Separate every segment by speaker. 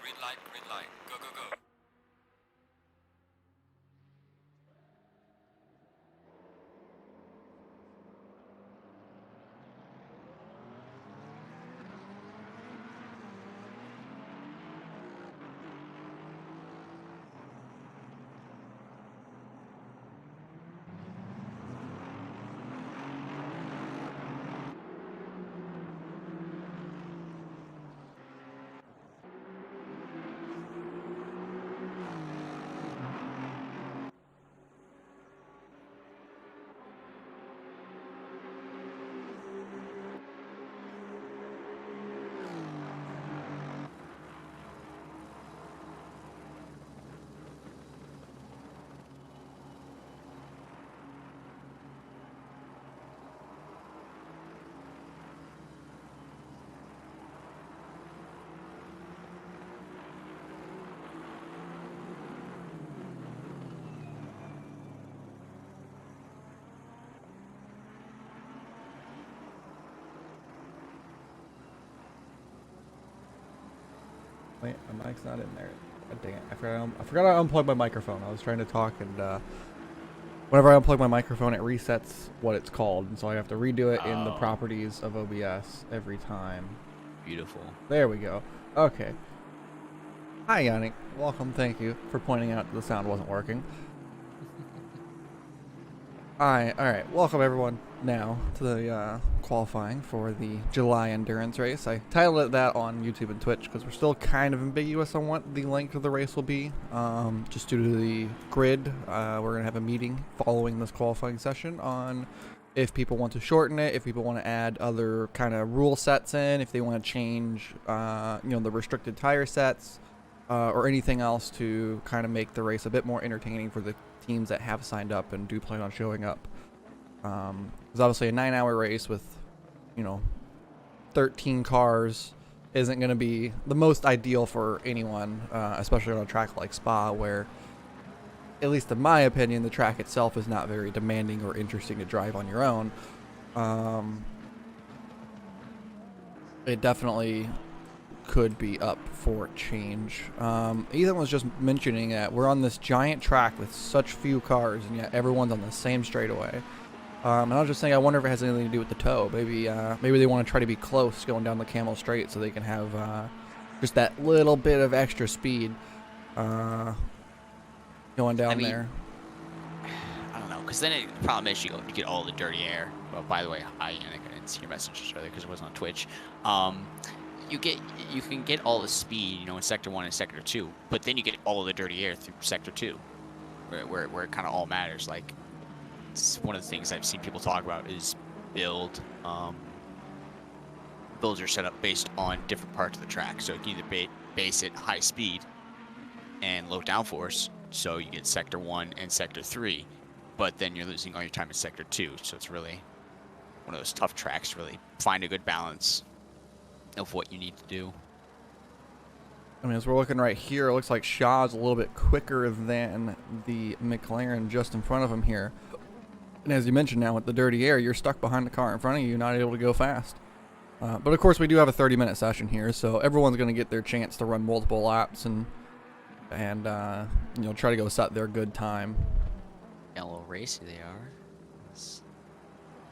Speaker 1: Green light, go, go, go.
Speaker 2: Wait, my mic's not in there. God dang it. I forgot I unplugged my microphone. I was trying to talk, and whenever I unplug my microphone, it resets what it's called. And so I have to redo it in the properties of OBS every time.
Speaker 1: Beautiful.
Speaker 2: There we go. Okay. Hi, Yannick. Welcome. Thank you for pointing out the sound wasn't working. Alright, welcome everyone now to the qualifying for the July endurance race. I titled it that on YouTube and Twitch because we're still kind of ambiguous on what the length of the race will be. Just due to the grid, we're going to have a meeting following this qualifying session on if people want to shorten it, if people want to add other kind of rule sets in, if they want to change the restricted tire sets, or anything else to kind of make the race a bit more entertaining for the teams that have signed up and do plan on showing up. It's obviously a 9-hour race with 13 cars isn't going to be the most ideal for anyone, especially on a track like Spa, where, at least in my opinion, the track itself is not very demanding or interesting to drive on your own. It definitely could be up for change. Ethan was just mentioning that we're on this giant track with such few cars, and yet everyone's on the same straightaway. And I was just saying, I wonder if it has anything to do with the tow. Maybe they want to try to be close going down the Camel Straight so they can have just that little bit of extra speed going down there.
Speaker 1: I don't know, because then the problem is you get all the dirty air. Well, by the way, hi Yannick, I didn't see your messages earlier because it wasn't on Twitch. You can get all the speed, in Sector 1 and Sector 2, but then you get all of the dirty air through Sector 2, where it kind of all matters. Like, it's one of the things I've seen people talk about is build. Builds are set up based on different parts of the track, so you can either base it high speed and low downforce, so you get Sector 1 and Sector 3, but then you're losing all your time in Sector 2, so it's really one of those tough tracks to really find a good balance of what you need to do.
Speaker 2: I mean, as we're looking right here, it looks like Shaw's a little bit quicker than the McLaren just in front of him here. And as you mentioned, now with the dirty air, you're stuck behind the car in front of you, not able to go fast. But of course, we do have a 30-minute session here, so everyone's going to get their chance to run multiple laps and try to go set their good time.
Speaker 1: A little racy they are.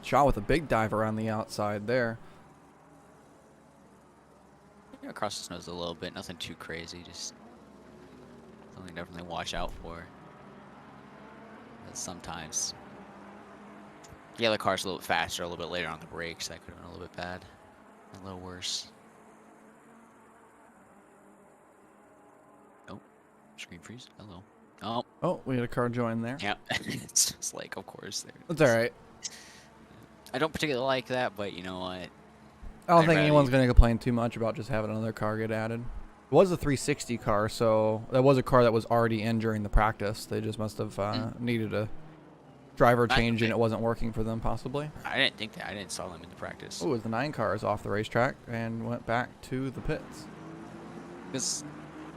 Speaker 2: Shaw with a big dive around the outside there.
Speaker 1: Across the nose a little bit, nothing too crazy, just something to definitely watch out for. But sometimes the other car's a little bit faster, a little bit later on the brakes. That could have been a little bit bad, a little worse. Oh, screen freeze. Hello.
Speaker 2: Oh, we had a car join there.
Speaker 1: Yeah, it's just like, of course.
Speaker 2: That's all right.
Speaker 1: I don't particularly like that, but you know what?
Speaker 2: I don't think anyone's going to complain too much about just having another car get added. It was a 360 car, so that was a car that was already in during the practice. They just must have needed a driver change, and it wasn't working for them, possibly.
Speaker 1: I didn't think that. I didn't saw them in the practice.
Speaker 2: Oh, it was the 9 cars off the racetrack and went back to the pits.
Speaker 1: Because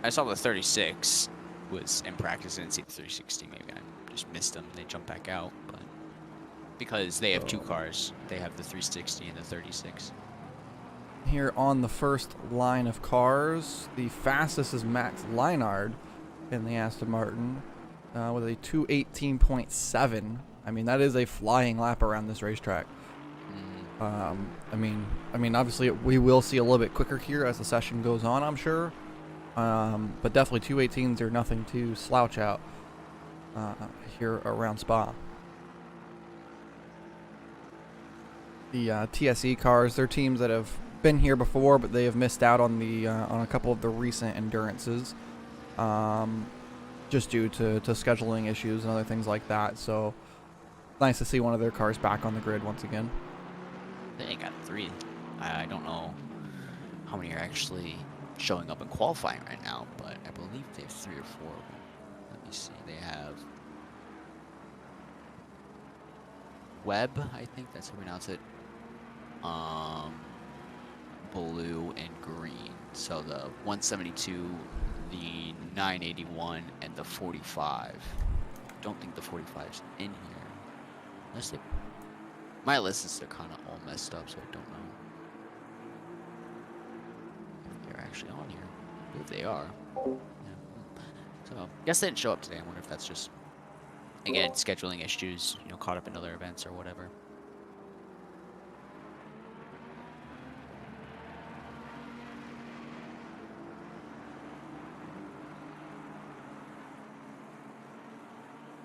Speaker 1: I saw the 36 was in practice. I didn't see the 360. Maybe I just missed them. They jumped back out, but because they have 2 cars, they have the 360 and the 36.
Speaker 2: Here on the first line of cars, the fastest is Max Leinard in the Aston Martin with a 2:18.7. I mean, that is a flying lap around this racetrack. I mean, obviously we will see a little bit quicker here as the session goes on, I'm sure. But definitely 2:18s are nothing to slouch out here around Spa. The TSE cars, they're teams that have been here before, but they have missed out on the on a couple of the recent endurances, just due to scheduling issues and other things like that. So nice to see one of their cars back on the grid once again.
Speaker 1: They got 3. I don't know how many are actually showing up in qualifying right now, but I believe they have 3 or 4 of them. Let me see. They have Webb, I think that's how we pronounce it. Blue and green. So the 172, the 981, and the 45. Don't think the 45's in here. Unless they... My lists are kind of all messed up, so I don't know if they're actually on here. I believe they are. Yeah. So, I guess they didn't show up today. I wonder if that's just, again, scheduling issues, you know, caught up in other events or whatever.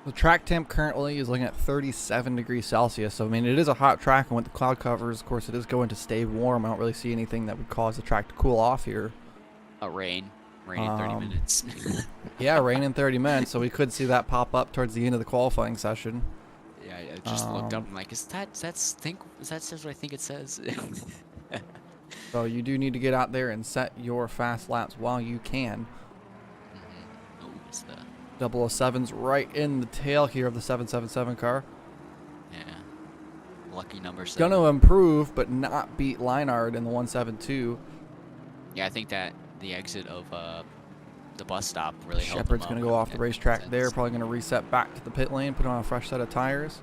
Speaker 2: The track temp currently is looking at 37 degrees Celsius. So, I mean, it is a hot track, and with the cloud covers, of course, it is going to stay warm. I don't really see anything that would cause the track to cool off here.
Speaker 1: Rain in 30 minutes.
Speaker 2: Yeah, rain in 30 minutes, so we could see that pop up towards the end of the qualifying session.
Speaker 1: Yeah, I just looked up and like, is that says what I think it says?
Speaker 2: So you do need to get out there and set your fast laps while you can.
Speaker 1: Oh, it's the
Speaker 2: 007's right in the tail here of the 777 car.
Speaker 1: yeah, lucky number 7.
Speaker 2: Gonna improve, but not beat Leinard in the 172.
Speaker 1: Yeah, I think that the exit of the bus stop really helped.
Speaker 2: Shepard's gonna go off the racetrack there. Probably gonna reset back to the pit lane, put on a fresh set of tires.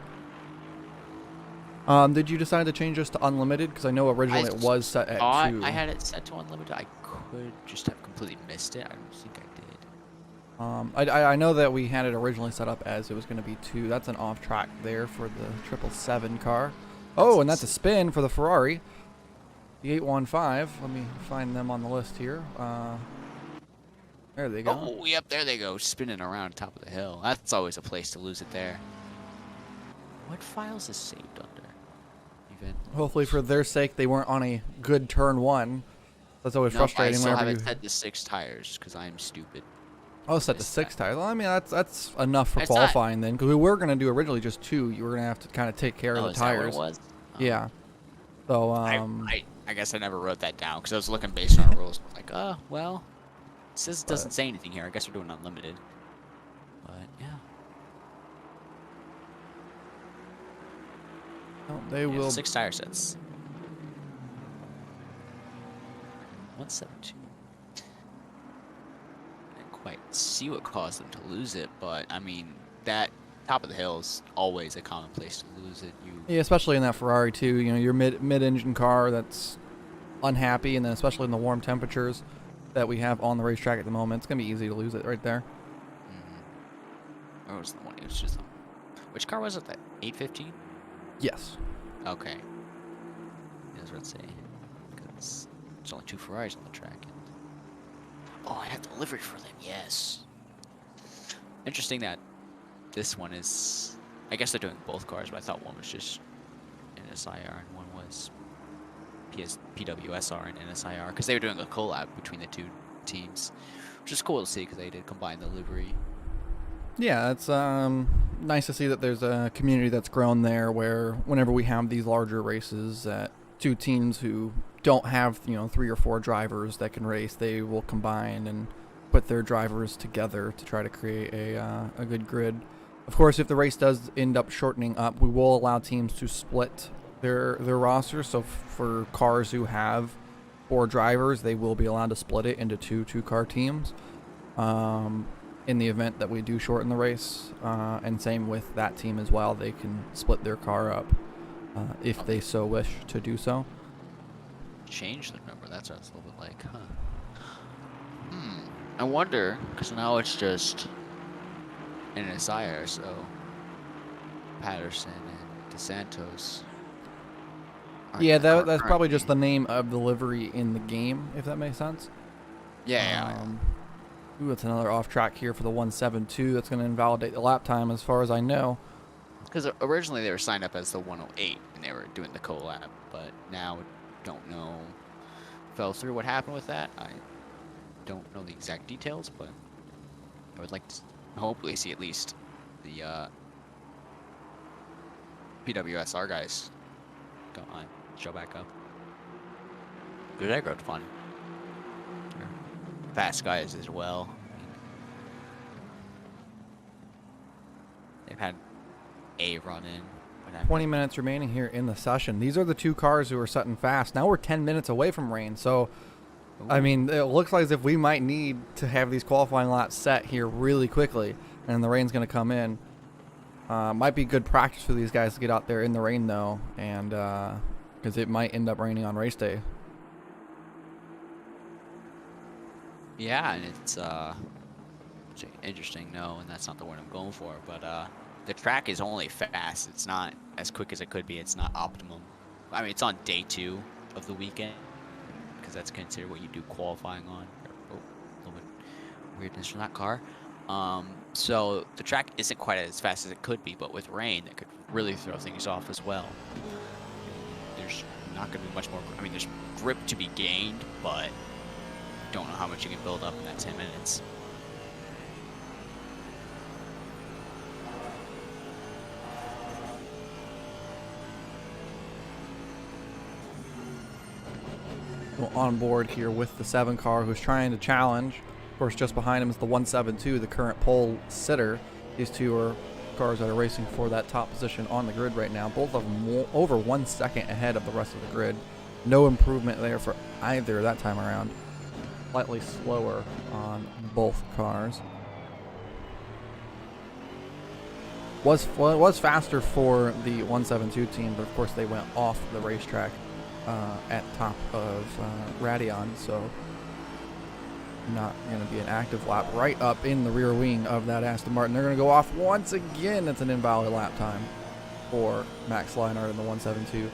Speaker 2: Did you decide to change this to unlimited? Because I know originally it was set at 2.
Speaker 1: I had it set to unlimited. I could just have completely missed it. I don't think I did.
Speaker 2: I know that we had it originally set up as it was going to be 2. That's an off track there for the 777 car. Oh, and that's a spin for the Ferrari. The 815. Let me find them on the list here. There they go.
Speaker 1: Oh, yep, there they go, spinning around top of the hill. That's always a place to lose it there. What files is saved under? Even.
Speaker 2: Hopefully for their sake they weren't on a good turn 1. That's always frustrating.
Speaker 1: I still
Speaker 2: whenever
Speaker 1: have it set to 6 tires because I'm stupid.
Speaker 2: Oh, set to 6 tires. Well, I mean, that's enough for qualifying then, because we were going to do originally just 2. You were going to have to kind of take care of the tires.
Speaker 1: That what it was?
Speaker 2: Yeah. So
Speaker 1: I guess I never wrote that down because I was looking based on rules. Like, well, it says it doesn't say anything here. I guess we're doing unlimited. But yeah.
Speaker 2: Oh, they will
Speaker 1: 6 tire sets. 172. Quite see what caused them to lose it, but I mean that top of the hill is always a common place to lose it.
Speaker 2: Yeah, especially in that Ferrari too. You know, your mid-engine car that's unhappy, and then especially in the warm temperatures that we have on the racetrack at the moment, it's gonna be easy to lose it right there.
Speaker 1: Or was the one? It was just which car was it? That 815?
Speaker 2: Yes.
Speaker 1: Okay. That's what I'd say. Because there's only 2 Ferraris on the track. Oh, I have the livery for them, yes. Interesting that this one is... I guess they're doing both cars, but I thought one was just NSIR and one was PWSR and NSIR. Because they were doing a collab between the 2 teams. Which is cool to see because they did combine the livery.
Speaker 2: Yeah, it's nice to see that there's a community that's grown there where whenever we have these larger races that 2 teams who don't have 3 or 4 drivers that can race, they will combine and put their drivers together to try to create a good grid. Of course, if the race does end up shortening up, we will allow teams to split their roster. So for cars who have 4 drivers, they will be allowed to split it into 2 car teams in the event that we do shorten the race, and same with that team as well. They can split their car up if they so wish to do so.
Speaker 1: change the number. That's what it's a little bit like, huh? I wonder, because now it's just an Isaiah, so Patterson and DeSantos.
Speaker 2: Yeah, that's probably just the name of the livery in the game, if that makes sense.
Speaker 1: Yeah.
Speaker 2: Ooh, that's another off track here for the 172. That's going to invalidate the lap time, as far as I know.
Speaker 1: Because originally they were signed up as the 108, and they were doing the collab, but now don't know. Fell through. What happened with that? I don't know the exact details, but I would like to hopefully see at least the PWSR guys go on, show back up. Good egg road fun. Fast guys as well. They've had a run in.
Speaker 2: 20 minutes remaining here in the session. These are the two cars who are setting fast. Now we're 10 minutes away from rain, so I mean, it looks like as if we might need to have these qualifying laps set here really quickly, and the rain's going to come in. Might be good practice for these guys to get out there in the rain, though, and because it might end up raining on race day.
Speaker 1: Yeah, and it's interesting, no, and that's not the word I'm going for, but the track is only fast. It's not as quick as it could be. It's not optimum. I mean, it's on day 2 of the weekend, because that's considered what you do qualifying on. Oh, a little bit weirdness from that car. So the track isn't quite as fast as it could be, but with rain, that could really throw things off as well. There's not going to be much more. I mean, there's grip to be gained, but don't know how much you can build up in that 10 minutes.
Speaker 2: On board here with the 7 car, who's trying to challenge. Of course, just behind him is the 172, the current pole sitter. These two are cars that are racing for that top position on the grid right now. Both of them over 1 second ahead of the rest of the grid. No improvement there for either that time around. Slightly slower on both cars. Was faster for the 172 team, but of course they went off the racetrack at top of Radion, so not going to be an active lap. Right up in the rear wing of that Aston Martin. They're going to go off once again. It's an invalid lap time for Max Leinart in the 172.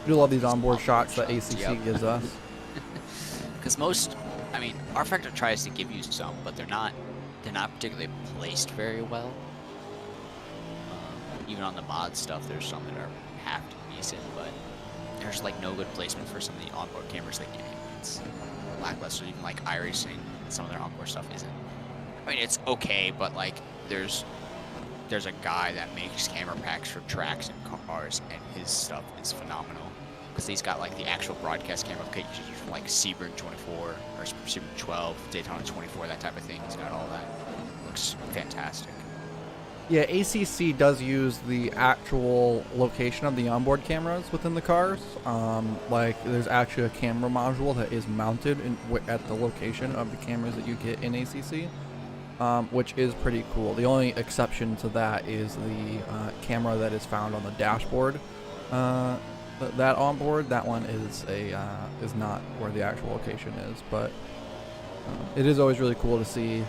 Speaker 2: I do love these onboard shots that ACC gives us.
Speaker 1: Because most, I mean, R Factor tries to give you some, but they're not particularly placed very well. Even on the mod stuff, there's some that are half decent, but there's like no good placement for some of the onboard cameras they give you. It's lackluster. Even like iRacing, some of their onboard stuff isn't. I mean, it's okay, but like there's a guy that makes camera packs for tracks and cars, and his stuff is phenomenal. Because he's got like the actual broadcast camera packages from like Sebring 24 or Sebring 12, Daytona 24, that type of thing. He's got all that. Looks fantastic.
Speaker 2: Yeah, ACC does use the actual location of the onboard cameras within the cars. Like, there's actually a camera module that is mounted at the location of the cameras that you get in ACC, which is pretty cool. The only exception to that is the camera that is found on the dashboard. That onboard, that one is not where the actual location is, but it is always really cool to see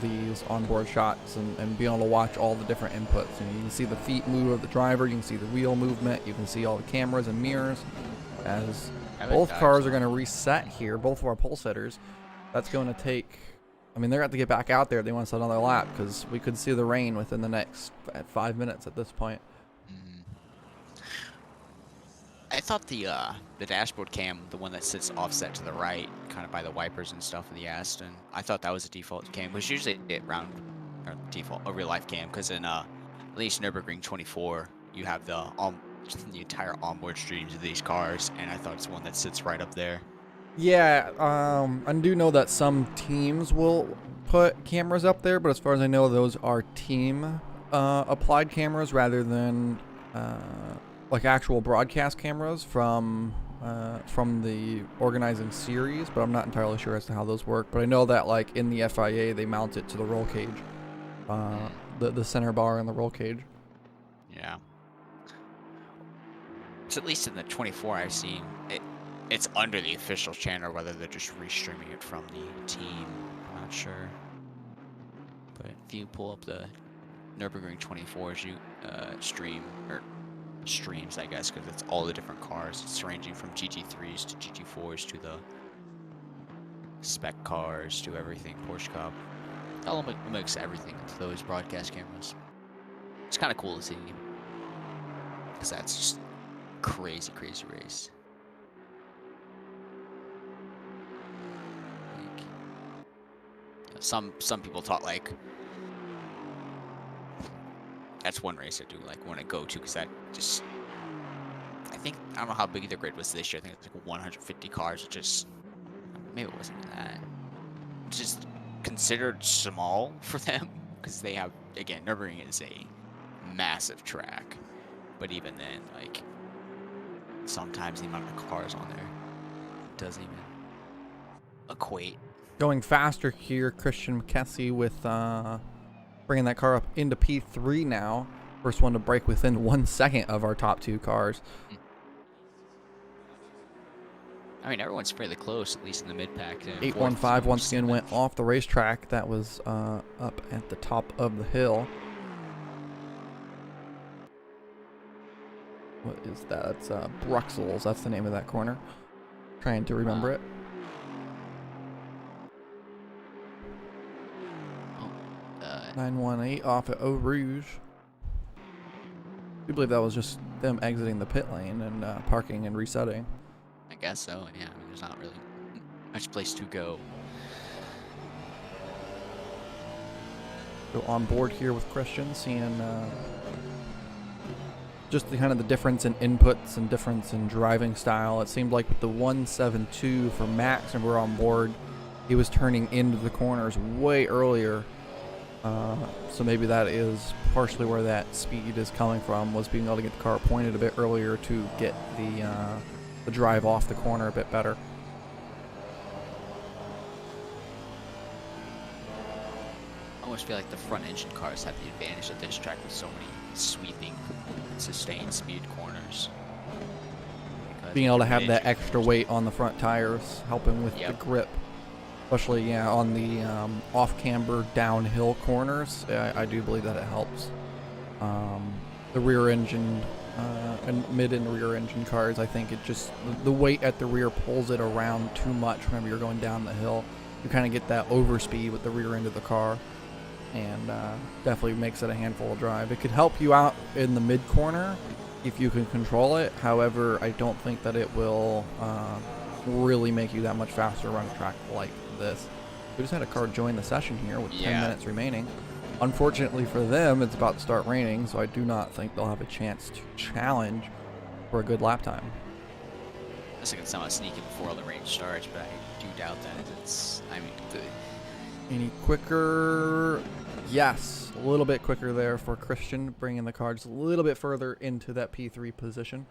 Speaker 2: these onboard shots and be able to watch all the different inputs. And you can see the feet move of the driver, you can see the wheel movement, you can see all the cameras and mirrors. As both cars are going to reset here, both of our pole setters, that's going to take, I mean, they're going to have to get back out there if they want to set another lap, because we could see the rain within the next 5 minutes at this point.
Speaker 1: I thought the dashboard cam, the one that sits offset to the right, kind of by the wipers and stuff in the Aston, I thought that was a default cam, which usually around or default a real life cam, because in at least Nürburgring 24, you have the entire onboard streams of these cars, and I thought it's one that sits right up there.
Speaker 2: Yeah, I do know that some teams will put cameras up there, but as far as I know, those are team applied cameras rather than like actual broadcast cameras from the organizing series, but I'm not entirely sure as to how those work. But I know that like in the FIA, they mount it to the roll cage, the center bar and the roll cage.
Speaker 1: Yeah. So at least in the 24 I've seen, it's under the official channel, whether they're just restreaming it from the team. I'm not sure. But if you pull up the Nürburgring 24s, you stream, or streams, I guess, because it's all the different cars. It's ranging from GT3s to GT4s to the spec cars to everything, Porsche Cup. I'll mix everything into those broadcast cameras. It's kind of cool to see, because that's just crazy, crazy race. Like, some people thought like that's one race I do like want to go to, because that just I don't know how big the grid was this year. I think it's like 150 cars. Just maybe it wasn't that. It's just considered small for them because they have, again, Nürburgring is a massive track, but even then, like, sometimes the amount of cars on there doesn't even equate.
Speaker 2: Going faster here, Christian McKessie with bringing that car up into P3 now. First one to break within 1 second of our top two cars.
Speaker 1: I mean, everyone's fairly close, at least in the mid-pack.
Speaker 2: 815 once again went off the racetrack. That was up at the top of the hill. What is that? It's Bruxelles. That's the name of that corner. Trying to remember it. 918 off at Eau Rouge. I believe that was just them exiting the pit lane and parking and resetting.
Speaker 1: I guess so, yeah. I mean, there's not really much place to go.
Speaker 2: Go on board here with Christian, seeing just the kind of the difference in inputs and difference in driving style. It seemed like with the 172 for Max, and we're on board, he was turning into the corners way earlier. So maybe that is partially where that speed is coming from, was being able to get the car pointed a bit earlier to get the drive off the corner a bit better.
Speaker 1: I almost feel like the front engine cars have the advantage of this track with so many sweeping, sustained speed corners.
Speaker 2: Being able to have that extra weight on the front tires, helping with the grip. Especially, yeah, on the off-camber downhill corners, I do believe that it helps. The rear engine and mid and rear engine cars, I think it just, the weight at the rear pulls it around too much whenever you're going down the hill. You kind of get that overspeed with the rear end of the car, and definitely makes it a handful of drive. It could help you out in the mid corner if you can control it. However, I don't think that it will really make you that much faster around a track like this. We just had a car join the session here with 10 minutes remaining. Unfortunately for them, it's about to start raining, so I do not think they'll have a chance to challenge for a good lap time.
Speaker 1: I was thinking somehow sneaky before all the rain starts, but I do doubt that. It's, I mean,
Speaker 2: any quicker? Yes, a little bit quicker there for Christian, bringing the car just a little bit further into that P3 position.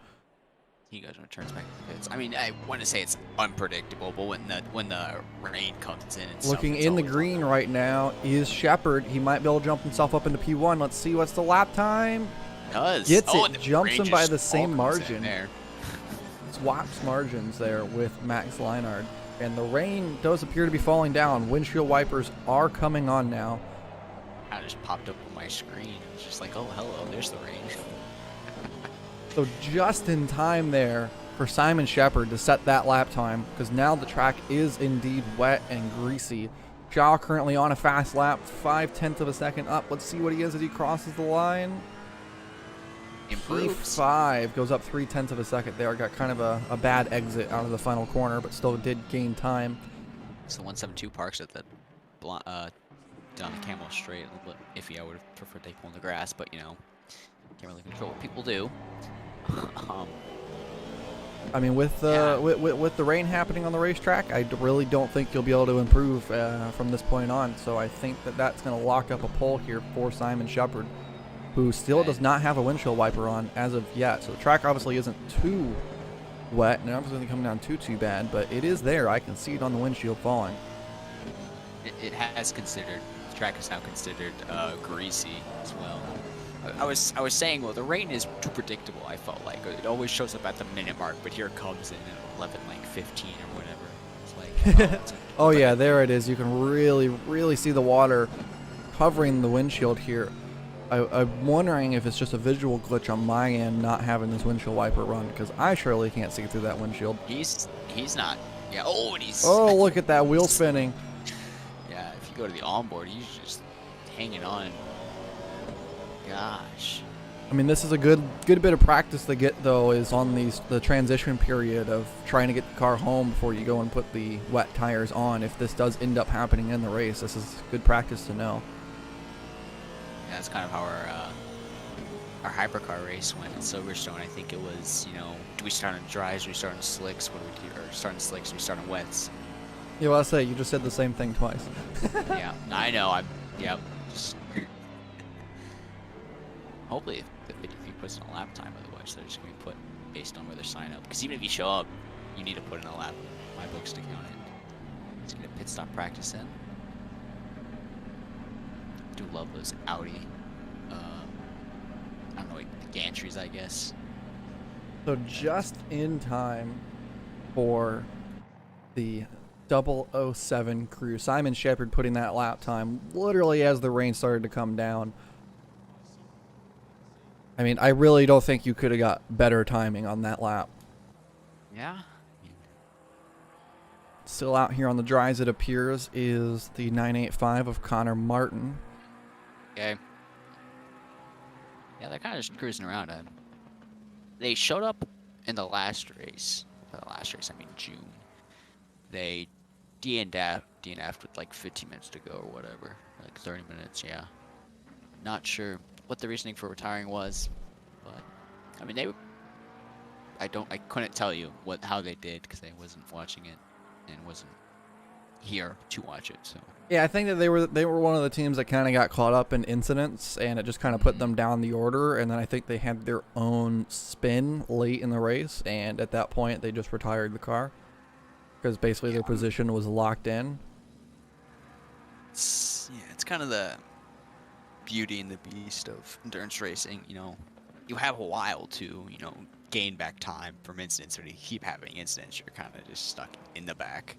Speaker 1: He goes and returns back to the pits. I mean, I want to say it's unpredictable, but when the rain comes in, it's
Speaker 2: looking in the green right now is Shepard. He might be able to jump himself up into P1. Let's see what's the lap time.
Speaker 1: Does
Speaker 2: gets it, jumps him by the same margin.
Speaker 1: There.
Speaker 2: Swaps margins there with Max Leinard, and the rain does appear to be falling down. Windshield wipers are coming on now.
Speaker 1: I just popped up on my screen. It's just like, oh hello, there's the rain.
Speaker 2: So just in time there for Simon Shepard to set that lap time, because now the track is indeed wet and greasy. Zhao currently on a fast lap, 0.5 of a second up. Let's see what he is as he crosses the line. P5 goes up 0.3 of a second there. Got kind of a bad exit out of the final corner, but still did gain time.
Speaker 1: So 172 parks at the down the Camel straight. A little bit iffy. I would have preferred they pull in the grass, but you know, can't really control what people do.
Speaker 2: I mean, with the rain happening on the racetrack, I really don't think you'll be able to improve from this point on. So I think that that's going to lock up a pole here for Simon Shepard, who still does not have a windshield wiper on as of yet. So the track obviously isn't too wet, and it obviously doesn't come down too bad, but it is there. I can see it on the windshield falling.
Speaker 1: It has considered, the track is now considered greasy as well. I was saying, well, the rain is too predictable. I felt like it always shows up at the minute mark, but here it comes in at 11, like 15 or whatever. It's like, oh,
Speaker 2: Oh
Speaker 1: it's
Speaker 2: yeah,
Speaker 1: like
Speaker 2: there it is. You can really see the water covering the windshield here. I'm wondering if it's just a visual glitch on my end not having this windshield wiper run, because I surely can't see through that windshield.
Speaker 1: he's not. Yeah. Oh, and he's.
Speaker 2: Oh, look at that wheel spinning.
Speaker 1: Yeah. If you go to the onboard, he's just hanging on. Gosh.
Speaker 2: I mean, this is a good bit of practice to get, though, is on the transition period of trying to get the car home before you go and put the wet tires on. If this does end up happening in the race, this is good practice to know.
Speaker 1: Yeah, that's kind of how our hypercar race went in Silverstone. I think it was, do we start on dries, do we start on slicks, what do we do? Or start on slicks, do we start on wets?
Speaker 2: Yeah, well, I'll say you just said the same thing twice.
Speaker 1: Yeah, I know. Yep. Just hopefully, if you put in a lap time, otherwise they're just gonna be put based on where they sign up. Because even if you show up, you need to put in a lap. My books to count it. Let's get a pit stop practice in. I do love those Audi. I don't know, like the gantries, I guess.
Speaker 2: So just in time for the 007 crew, Simon Shepard putting that lap time literally as the rain started to come down. I mean, I really don't think you could have got better timing on that lap.
Speaker 1: Yeah.
Speaker 2: Still out here on the dries, it appears, is the 985 of Connor Martin.
Speaker 1: Okay. Yeah, they're kind of just cruising around. They showed up in the last race. I mean June. They DNF'd with like 15 minutes to go or whatever. Like 30 minutes, yeah. Not sure what the reasoning for retiring was, but I mean I couldn't tell you how they did because I wasn't watching it and wasn't here to watch it. So
Speaker 2: Yeah, I think that they were one of the teams that kind of got caught up in incidents, and it just kind of put them down the order. And then I think they had their own spin late in the race, and at that point they just retired the car because basically their position was locked in.
Speaker 1: It's kind of the beauty and the beast of endurance racing. You have a while to gain back time from incidents, or to keep having incidents. You're kind of just stuck in the back.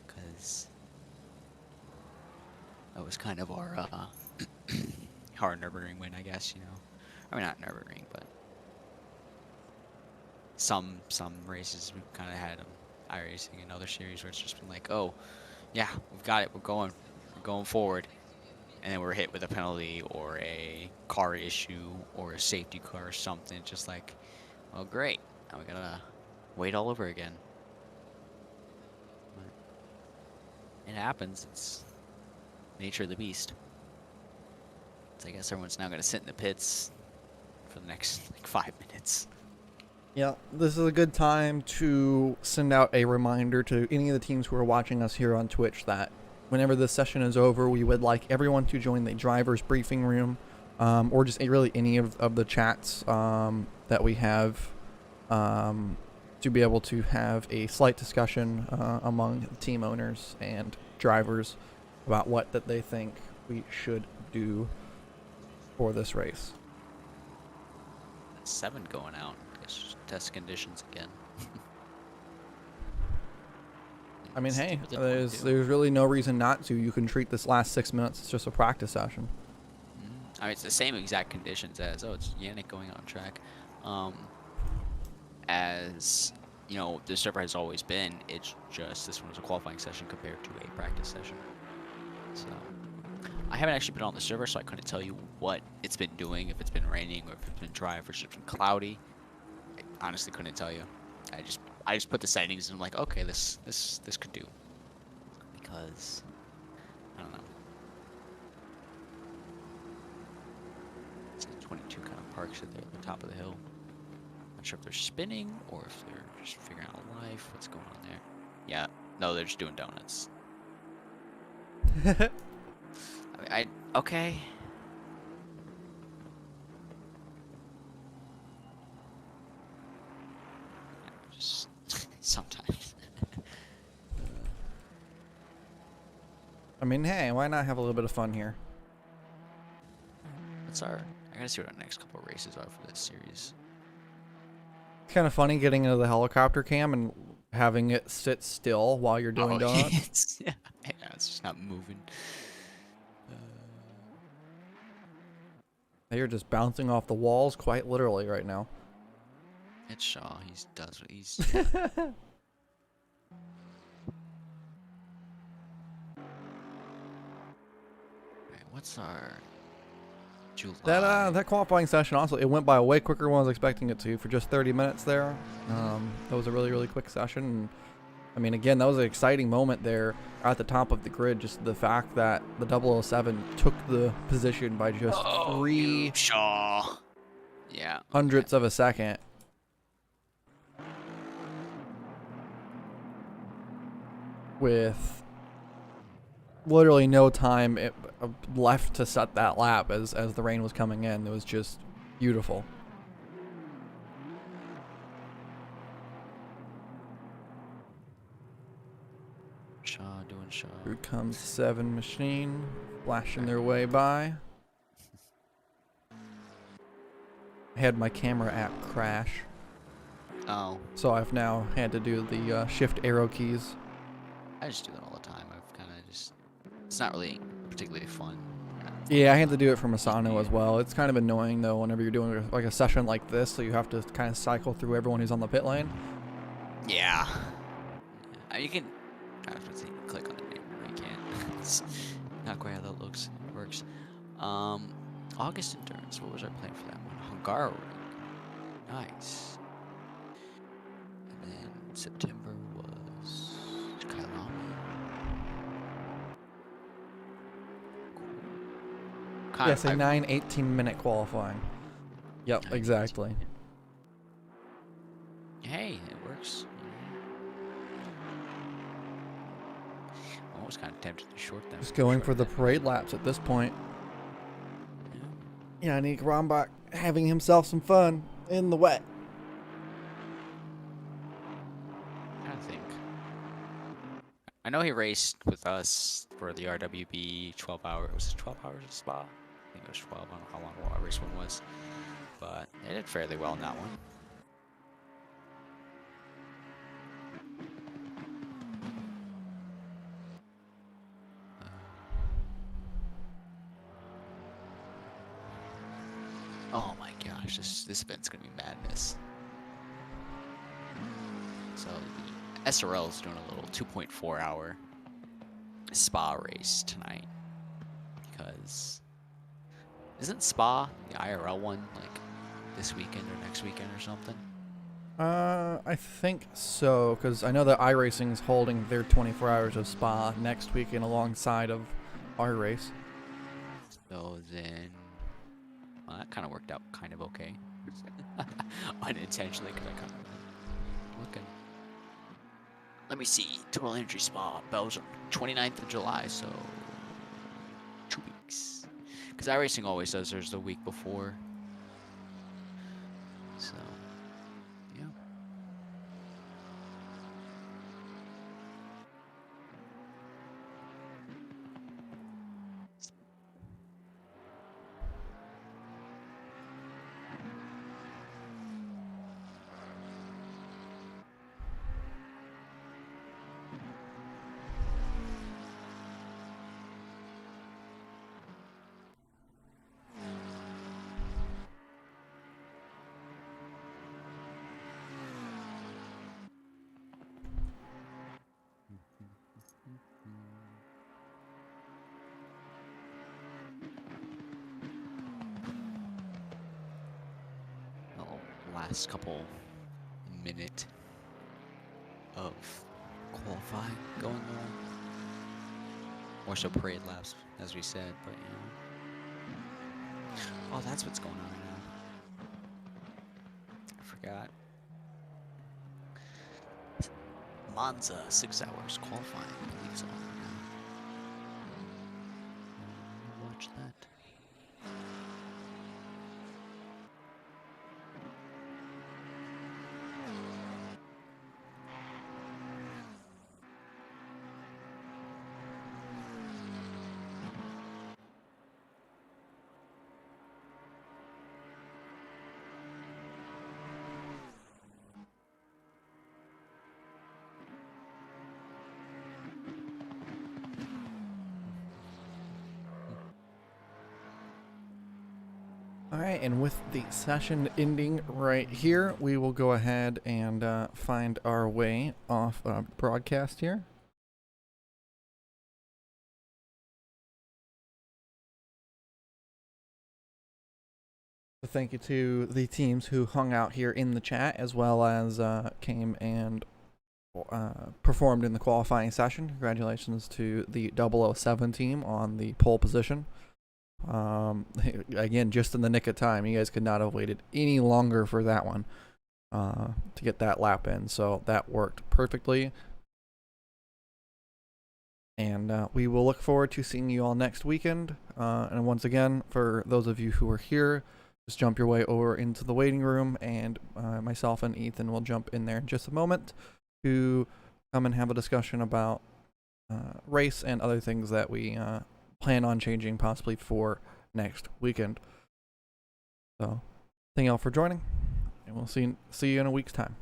Speaker 1: Because that was kind of our Nürburgring win, I guess. I mean, not Nürburgring, but some races we've kind of had iRacing and other series where it's just been like, oh, yeah, we've got it, we're going forward, and then we're hit with a penalty or a car issue or a safety car or something. Just like, well, great, now we gotta wait all over again. It happens. It's nature of the beast. So I guess everyone's now going to sit in the pits for the next 5 minutes.
Speaker 2: Yeah, this is a good time to send out a reminder to any of the teams who are watching us here on Twitch that whenever this session is over, we would like everyone to join the driver's briefing room, or just really any of the chats that we have, to be able to have a slight discussion among team owners and drivers about what that they think we should do for this race.
Speaker 1: 7 going out. Guess test conditions again.
Speaker 2: I mean, hey, there's really no reason not to. You can treat this last 6 minutes as just a practice session.
Speaker 1: I mean, it's the same exact conditions as it's Yannick going on track. As the server has always been. It's just this one was a qualifying session compared to a practice session. So I haven't actually been on the server, so I couldn't tell you what it's been doing, if it's been raining or if it's been dry, if it's just been cloudy. I honestly couldn't tell you. I just put the settings and I'm like, okay, this could do, because I don't know. It's 22 kind of parks at the top of the hill. Not sure if they're spinning or if they're just figuring out life. What's going on there? Yeah, no, they're just doing donuts. Okay. Just sometimes.
Speaker 2: I mean, hey, why not have a little bit of fun here?
Speaker 1: I gotta see what our next couple of races are for this series.
Speaker 2: It's kind of funny getting into the helicopter cam and having it sit still while you're doing donuts.
Speaker 1: Yeah, it's just not moving.
Speaker 2: You're just bouncing off the walls quite literally right now.
Speaker 1: It's Shaw. He does what he's. Alright, what's our July?
Speaker 2: That qualifying session also, it went by way quicker than I was expecting it to for just 30 minutes there. That was a really, really quick session. And, I mean, again, that was an exciting moment there at the top of the grid. Just the fact that the 007 took the position by just three
Speaker 1: Shaw. Yeah.
Speaker 2: hundredths of a second. With literally no time left to set that lap as the rain was coming in. It was just beautiful.
Speaker 1: Shaw doing Shaw.
Speaker 2: Here comes 7 machine, flashing their way by. I had my camera app crash.
Speaker 1: Oh.
Speaker 2: So I've now had to do the shift arrow keys.
Speaker 1: I just do that all the time. I've kind of just. It's not really particularly fun.
Speaker 2: Yeah, I had to do it for Masano as well. It's kind of annoying though whenever you're doing like a session like this, so you have to kind of cycle through everyone who's on the pit lane.
Speaker 1: Yeah. You can. I was going to say click on the name. You can't. It's not quite how that works. August endurance. What was our plan for that one? Hungaroring. Nice. And then September was Kailami. Cool.
Speaker 2: Yes, a 9:18-minute qualifying. Yep, exactly.
Speaker 1: Hey, it works. I was kind of tempted to short them.
Speaker 2: Just going for the parade laps at this point. Yeah, Yannick Rombach having himself some fun in the wet.
Speaker 1: I think. I know he raced with us for the RWB 12 hours. Was it 12 hours of Spa? I think it was 12. I don't know how long our race one was. But they did fairly well in that one. Oh my gosh, this event's gonna be madness. So the SRL is doing a little 2.4 hour Spa race tonight. Because isn't Spa the IRL one like this weekend or next weekend or something?
Speaker 2: I think so, because I know that iRacing is holding their 24 hours of Spa next weekend alongside of our race.
Speaker 1: So then, well, that kind of worked out kind of okay. Unintentionally, because I kind of looking. Let me see. Total Energy Spa, Belgium, 29th of July, so 2 weeks. Because iRacing always does theirs the week before. So, yeah. Last couple minute of qualifying going on. More so parade laps, as we said, but you know. Oh, that's what's going on now. I forgot. Monza, 6 hours qualifying, I believe is on right now. Watch that.
Speaker 2: All right, and with the session ending right here, we will go ahead and find our way off broadcast here. Thank you to the teams who hung out here in the chat, as well as came and performed in the qualifying session. Congratulations to the 007 team on the pole position. Again, just in the nick of time. You guys could not have waited any longer for that one to get that lap in. So that worked perfectly. And we will look forward to seeing you all next weekend. And once again, for those of you who are here, just jump your way over into the waiting room, and myself and Ethan will jump in there in just a moment to come and have a discussion about race and other things that we plan on changing possibly for next weekend. So, thank y'all for joining, and we'll see you in a week's time.